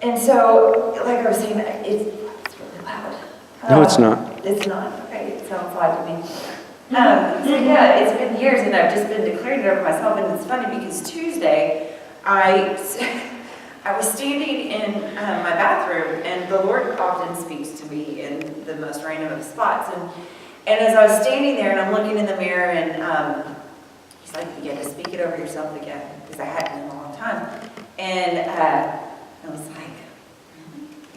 And so, like I was saying, it's really loud. No, it's not. It's not? Okay, it sounds loud to me. So yeah, it's been years and I've just been declaring it over myself, and it's funny because Tuesday, I was standing in my bathroom, and the Lord often speaks to me in the most random of spots, and as I was standing there and I'm looking in the mirror, and He's like, you get to speak it over yourself again, because I hadn't in a long time, and I was like,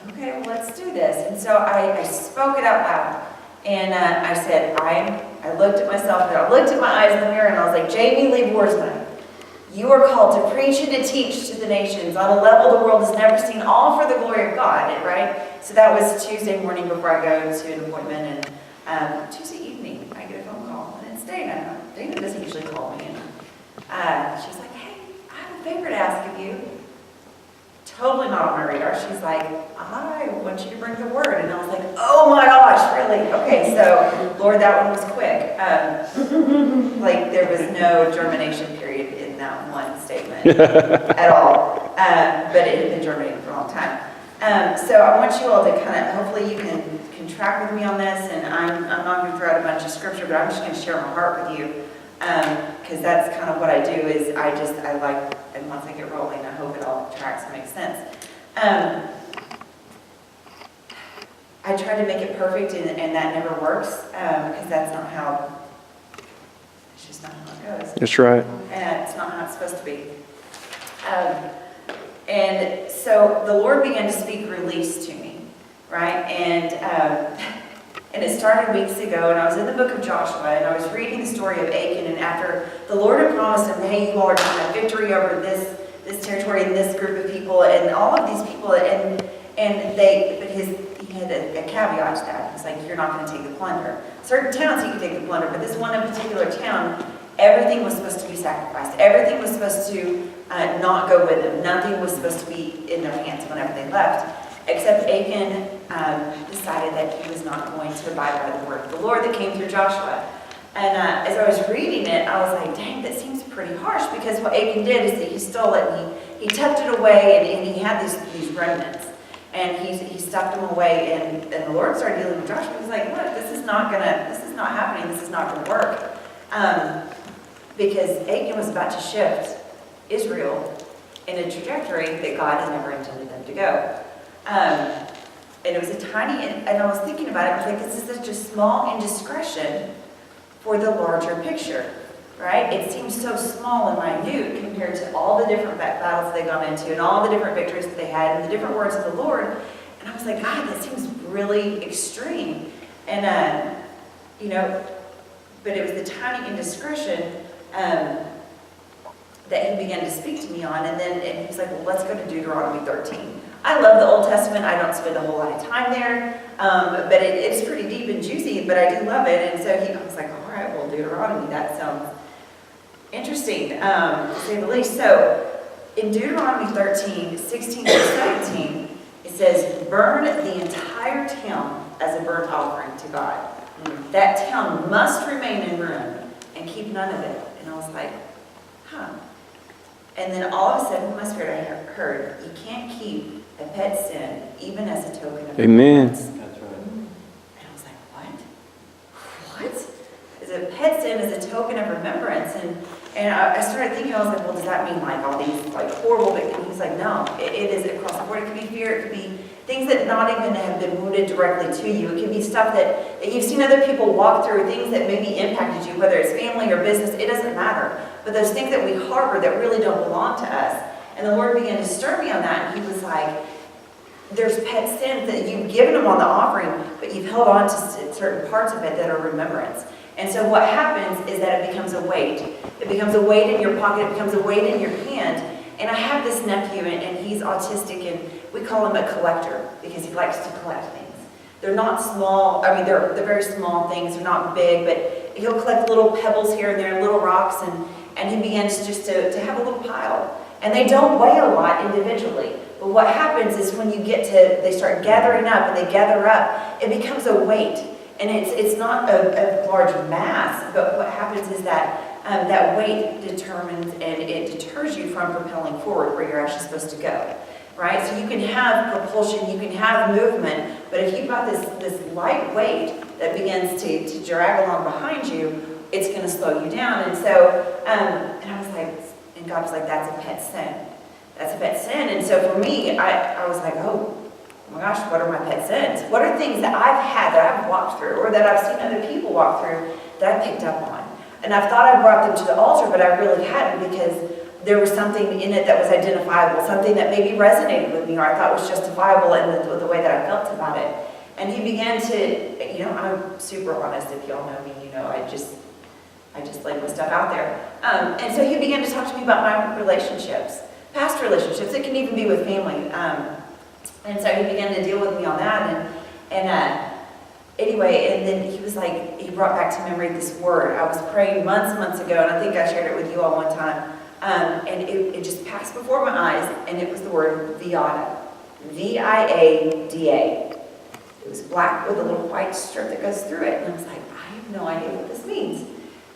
okay, well, let's do this. And so I spoke it out loud. And I said, I looked at myself, and I looked at my eyes in the mirror, and I was like, Jamie Lee Boersma, you are called to preach and to teach to the nations on a level the world has never seen, all for the glory of God, right? So that was Tuesday morning before I go to an appointment, and Tuesday evening, I get a phone call, and it's Dana. Dana doesn't usually call me, and she's like, hey, I have a favor to ask of you. Totally not on my radar. She's like, I want you to bring the word. And I was like, oh my gosh, really? Okay, so, Lord, that one was quick. Like, there was no germination period in that one statement at all. But it had been germinating for a long time. So I want you all to kind of, hopefully you can track with me on this. And I'm not going to throw out a bunch of scripture, but I'm just going to share my heart with you. Because that's kind of what I do, is I like, and once I get rolling, I hope it all tracks and makes sense. I try to make it perfect, and that never works, because that's not how, it's just not how it goes. That's right. And it's not how it's supposed to be. And so the Lord began to speak release to me, right? And it started weeks ago, and I was in the book of Joshua, and I was reading the story of Achan, and after the Lord had promised him, hey, you all are going to have victory over this territory and this group of people, and all of these people, he had a caveat to that. He's like, you're not going to take the plunder. Certain towns he could take the plunder, but this one in particular town, everything was supposed to be sacrificed. Everything was supposed to not go with them. Nothing was supposed to be in their hands whenever they left. Except Achan decided that he was not going to abide by the word of the Lord that came through Joshua. And as I was reading it, I was like, dang, that seems pretty harsh, because what Achan did is that he stole it, and he tucked it away, and he had these remnants. And he stuffed them away, and the Lord started dealing with Joshua. He was like, look, this is not happening, this is not gonna work. Because Achan was about to shift Israel in a trajectory that God had never intended them to go. And it was a tiny, and I was thinking about it, I was like, this is such a small indiscretion for the larger picture, right? It seems so small and minute compared to all the different battles they got into, and all the different victories that they had, and the different words of the Lord. And I was like, God, that seems really extreme. And, but it was the tiny indiscretion that he began to speak to me on. And he was like, well, let's go to Deuteronomy 13. I love the Old Testament. I don't spend a whole lot of time there, but it's pretty deep and juicy, but I do love it. And so I was like, all right, well, Deuteronomy, that sounds interesting, to say the least. So in Deuteronomy 13, 16 through 17, it says, burn the entire town as a burnt offering to God. That town must remain in ruin, and keep none of it. And I was like, huh. And then all of a sudden, in my spirit, I heard, you can't keep a pet sin, even as a token of remembrance. Amen. That's right. And I was like, what? Is a pet sin as a token of remembrance? And I started thinking, I was like, well, does that mean like all these like horrible things? And he's like, no, it is across the board. It could be fear, it could be things that not even have been wounded directly to you. It could be stuff that you've seen other people walk through, things that maybe impacted you, whether it's family or business, it doesn't matter. But those things that we harbor that really don't belong to us. And the Lord began to stir me on that, and he was like, there's pet sins that you've given them on the offering, but you've held on to certain parts of it that are remembrance. And so what happens is that it becomes a weight. It becomes a weight in your pocket, it becomes a weight in your hand. And I have this nephew, and he's autistic, and we call him a collector because he likes to collect things. They're not small, I mean, they're very small things, they're not big, but he'll collect little pebbles here and there, little rocks, and he begins just to have a little pile. And they don't weigh a lot individually. But what happens is when you get to, they start gathering up and they gather up, it becomes a weight. And it's not a large mass, but what happens is that that weight determines and it deters you from propelling forward where you're actually supposed to go. right? So you can have propulsion, you can have movement, but if you've got this light weight that begins to drag along behind you, it's going to slow you down. And so, and I was like, and God was like, that's a pet sin. That's a pet sin. And so for me, I was like, oh my gosh, what are my pet sins? What are things that I've had, that I've walked through, or that I've seen other people walk through, that I picked up on? And I thought I brought them to the altar, but I really hadn't, because there was something in it that was identifiable, something that maybe resonated with me, or I thought was justifiable in the way that I felt about it. And he began to, you know, I'm super honest, if y'all know me, you know, I just lay my stuff out there. And so he began to talk to me about my relationships, past relationships. It can even be with family. And so he began to deal with me on that. And anyway, and then he was like, he brought back to memory this word. I was praying months ago, and I think I shared it with you all one time. And it just passed before my eyes, and it was the word viada. V-I-A-D-A. It was black with a little white strip that goes through it. And I was like, I have no idea what this means.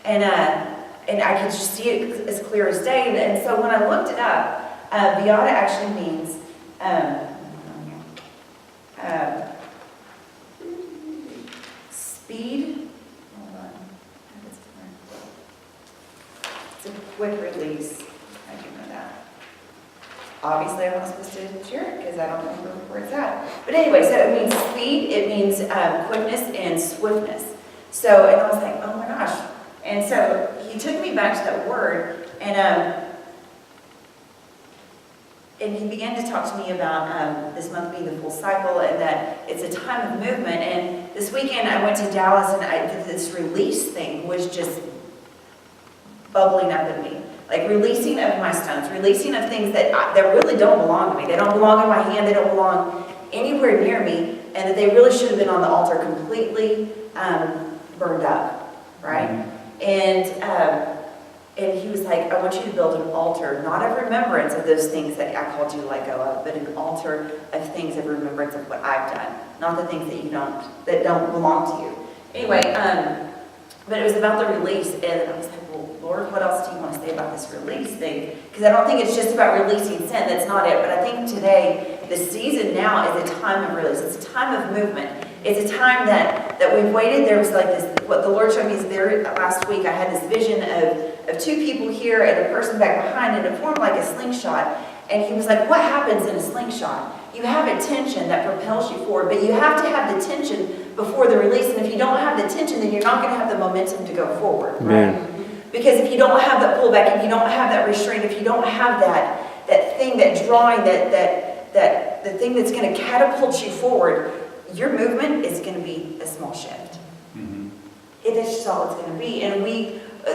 And I could just see it as clear as day. And so when I looked it up, viada actually means speed. Hold on. It's a quick release. I do know that. Obviously, I'm not supposed to share it because I don't remember where it's at. But anyway, so it means speed, it means quickness and swiftness. So, and I was like, oh my gosh. And so he took me back to that word, and he began to talk to me about this month being the full cycle, and that it's a time of movement. And this weekend I went to Dallas, and this release thing was just bubbling up in me. Like releasing of my stones, releasing of things that really don't belong to me. They don't belong in my hand, they don't belong anywhere near me, and that they really should have been on the altar completely burned up, right? Mm-hmm. And he was like, I want you to build an altar, not of remembrance of those things that I called you to let go of, but an altar of things of remembrance of what I've done, not the things that don't belong to you. Anyway, but it was about the release, and I was like, well, Lord, what else do you want to say about this release thing? Because I don't think it's just about releasing sin. That's not it. But I think today, the season now is a time of release. It's a time of movement. It's a time that we've waited. There was like this, what the Lord showed me is there last week, I had this vision of two people here and a person back behind, and it formed like a slingshot. And he was like, what happens in a slingshot? You have a tension that propels you forward, but you have to have the tension before the release. And if you don't have the tension, then you're not going to have the momentum to go forward, right? Because if you don't have that pullback, if you don't have that restraint, if you don't have that thing, that drawing, that the thing that's going to catapult you forward, your movement is going to be a small shift. Mm-hmm. That's just all it's going to be. And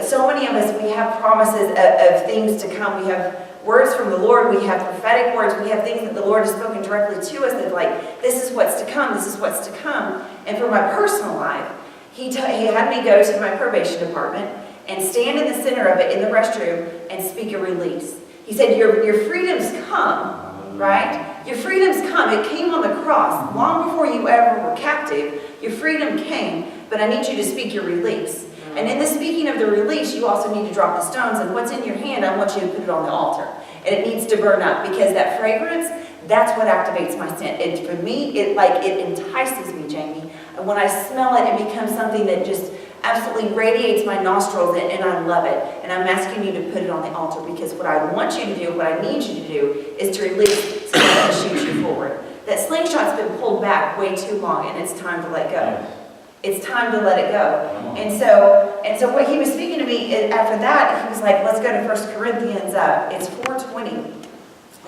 so many of us, we have promises of things to come. We have words from the Lord. We have prophetic words. We have things that the Lord has spoken directly to us that like, this is what's to come. This is what's to come. And for my personal life, he had me go to my probation department and stand in the center of it in the restroom and speak a release. He said, your freedoms come, right? Your freedoms come. It came on the cross. Long before you ever were captive, your freedom came, but I need you to speak your release. And in the speaking of the release, you also need to drop the stones, and what's in your hand, I want you to put it on the altar. And it needs to burn up, because that fragrance, that's what activates my scent. And for me, it entices me, Jamie. And when I smell it, it becomes something that just absolutely radiates my nostrils, and I love it. And I'm asking you to put it on the altar, because what I want you to do, what I need you to do, is to release something that shoots you forward. That slingshot's been pulled back way too long, and it's time to let go. It's time to let it go. And so what he was speaking to me after that, he was like, let's go to 1 Corinthians, it's 4:20.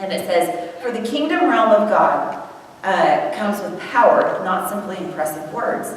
And it says, for the kingdom realm of God comes with power, not simply impressive words.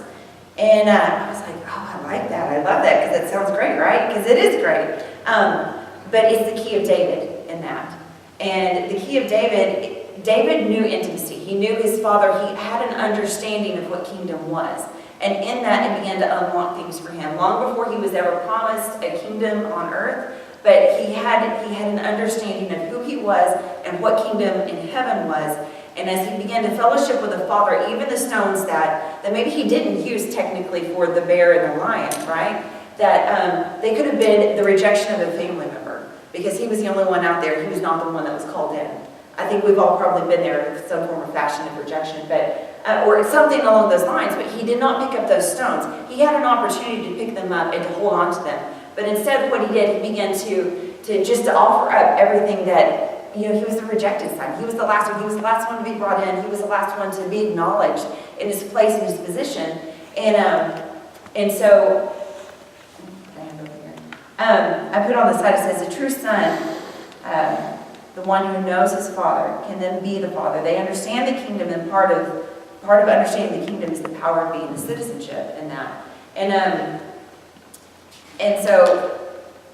And I was like, oh, I like that. I love that, because it sounds great, right? Because it is great. But it's the key of David in that. And the key of David knew intimacy. He knew his father. He had an understanding of what kingdom was. And in that, it began to unlock things for him. Long before he was ever promised a kingdom on earth, but he had an understanding of who he was and what kingdom in heaven was. And as he began to fellowship with the Father, even the stones that maybe he didn't use technically for the bear and the lion, right? That they could have been the rejection of a family member, because he was the only one out there. He was not the one that was called in. I think we've all probably been there in some form of fashion of rejection, but or something along those lines, but he did not pick up those stones. He had an opportunity to pick them up and to hold on to them. But instead what he did, he began to offer up everything that, he was the rejected son. He was the last one. He was the last one to be brought in. He was the last one to be acknowledged in his place, in his position. And so, I put on the side, it says, a true son, the one who knows his father, can then be the father. They understand the kingdom, and part of understanding the kingdom is the power of being the citizenship in that. And so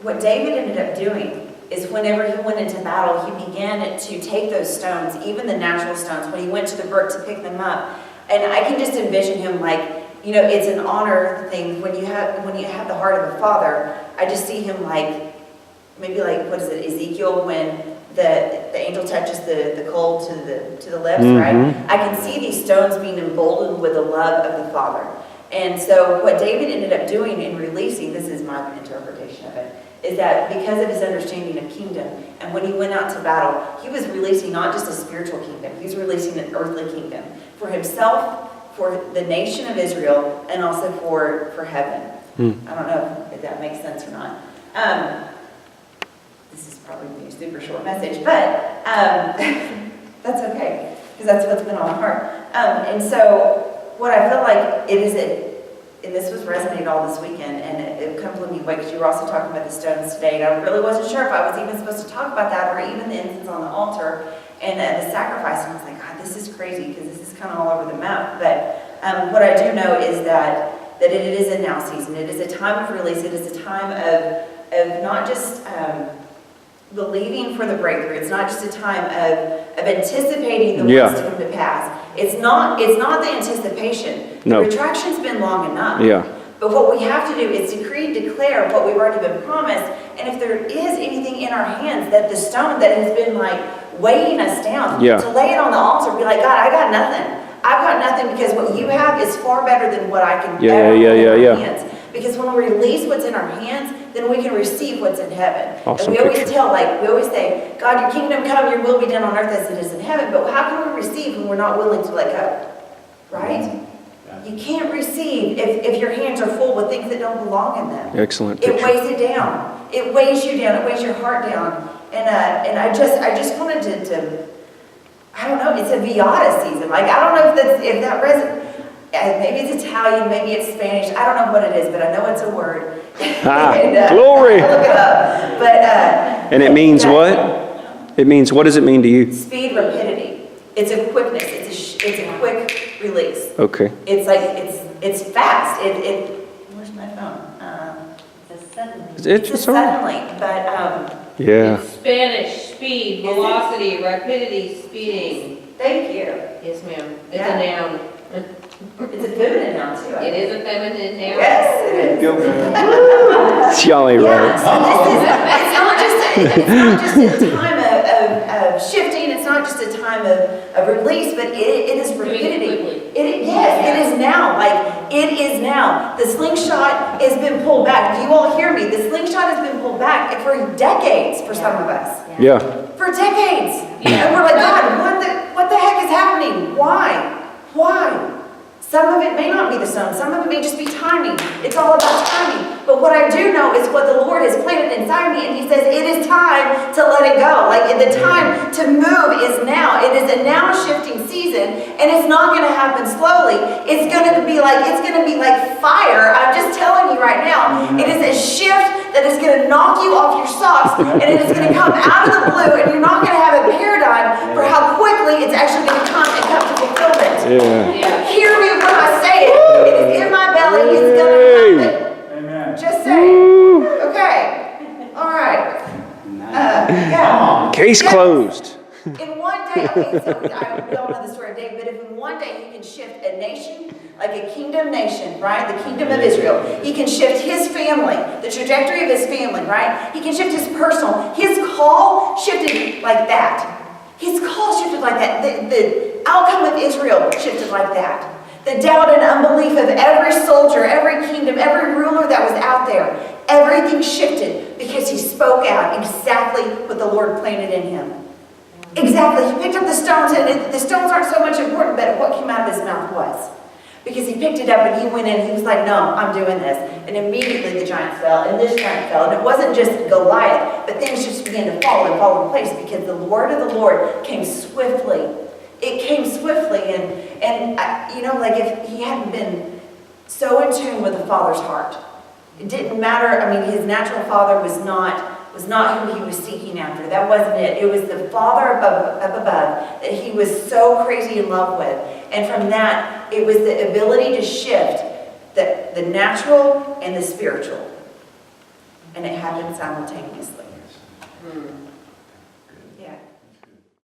what David ended up doing is whenever he went into battle, he began to take those stones, even the natural stones, when he went to the brook to pick them up. And I can just envision him like, it's an honor thing when you have the heart of a father. I just see him like, maybe like, what is it, Ezekiel, when the angel touches the coal to the lips, right? I can see these stones being emboldened with the love of the Father. And so what David ended up doing in releasing, this is my interpretation of it, is that because of his understanding of kingdom, and when he went out to battle, he was releasing not just a spiritual kingdom, he was releasing an earthly kingdom for himself, for the nation of Israel, and also for heaven. I don't know if that makes sense or not. This is probably a super short message, but that's okay, because that's what's been on my heart. And so what I feel like it is, and this was resonated all this weekend, and it comes to me because you were also talking about the stones today, and I really wasn't sure if I was even supposed to talk about that, or even the incense on the altar, and the sacrifice, and I was like, God, this is crazy, because this is kind of all over the map. But what I do know is that it is a now season. It is a time of release. It is a time of not just believing for the breakthrough. It's not just a time of anticipating the ones to come to pass. It's not the anticipation. No. The retraction's been long enough. Yeah. But what we have to do is decree and declare what we've already been promised. And if there is anything in our hands, that the stone that has been like weighing us down, to lay it on the altar, be like, God, I got nothing. I've got nothing, because what you have is far better than what I can ever hold in my hands. Because when we release what's in our hands, then we can receive what's in heaven. Awesome. And we always say, God, your kingdom come, your will be done on earth as it is in heaven. But how can we receive when we're not willing to let go? Right? You can't receive if your hands are full with things that don't belong in them. Excellent. It weighs it down. It weighs you down. It weighs your heart down. And I just wanted to I don't know, it's a Viata season. Like, I don't know if that resonates. Maybe it's Italian, maybe it's Spanish. I don't know what it is, but I know it's a word. Glory. I'll look it up. But, and it means what? It means, what does it mean to you? Speed, rapidity. It's a quickness. It's a quick release. Okay. It's like, it's fast. Where's my phone? It's a suddenly. It's a suddenly, but, yeah. It's Spanish, speed, velocity, rapidity, speeding. Thank you. Yes, ma'am. It's a noun. It's a feminine noun, too. It is a feminine noun. Yes, it is. Y'all ain't right. So it's not just a time of shifting. It's not just a time of release, but it is rapidity. It is now. Like, it is now. The slingshot has been pulled back. Do you all hear me? The slingshot has been pulled back for decades for some of us. Yeah. For decades. And we're like, God, what the heck is happening? Why? Some of it may not be the stone. Some of it may just be timing. It's all about timing. But what I do know is what the Lord has planted inside me, and He says it is time to let it go. Like, the time to move is now. It is a now shifting season, and it's not going to happen slowly. It's going to be like fire. I'm just telling you right now. It is a shift that is going to knock you off your socks, and it is going to come out of the blue, and you're not going to have a paradigm for how quickly it's actually going to come to fulfillment. Yeah. Hear me when I say it. It is in my belly. It's going to happen. Amen. Just saying. Okay. All right. Yeah. Case closed. In one day, okay, so we all know the story of David, but if in one day He can shift a nation, like a kingdom nation, right? The kingdom of Israel. He can shift his family, the trajectory of his family, right? He can shift his personal. His call shifted like that. His call shifted like that. The outcome of Israel shifted like that. The doubt and unbelief of every soldier, every kingdom, every ruler that was out there, everything shifted because he spoke out exactly what the Lord planted in him. Exactly. He picked up the stones, and the stones aren't so much important, but what came out of his mouth was. Because he picked it up and he went in, he was like, no, I'm doing this. And immediately the giant fell, and this giant fell. And it wasn't just Goliath, but things just began to fall in place because the word of the Lord came swiftly. It came swiftly, and you know, like if he hadn't been so in tune with the Father's heart, it didn't matter. I mean, his natural father was not who he was seeking after. That wasn't it. It was the Father up above that he was so crazy in love with. And from that, it was the ability to shift the natural and the spiritual. And it happened simultaneously.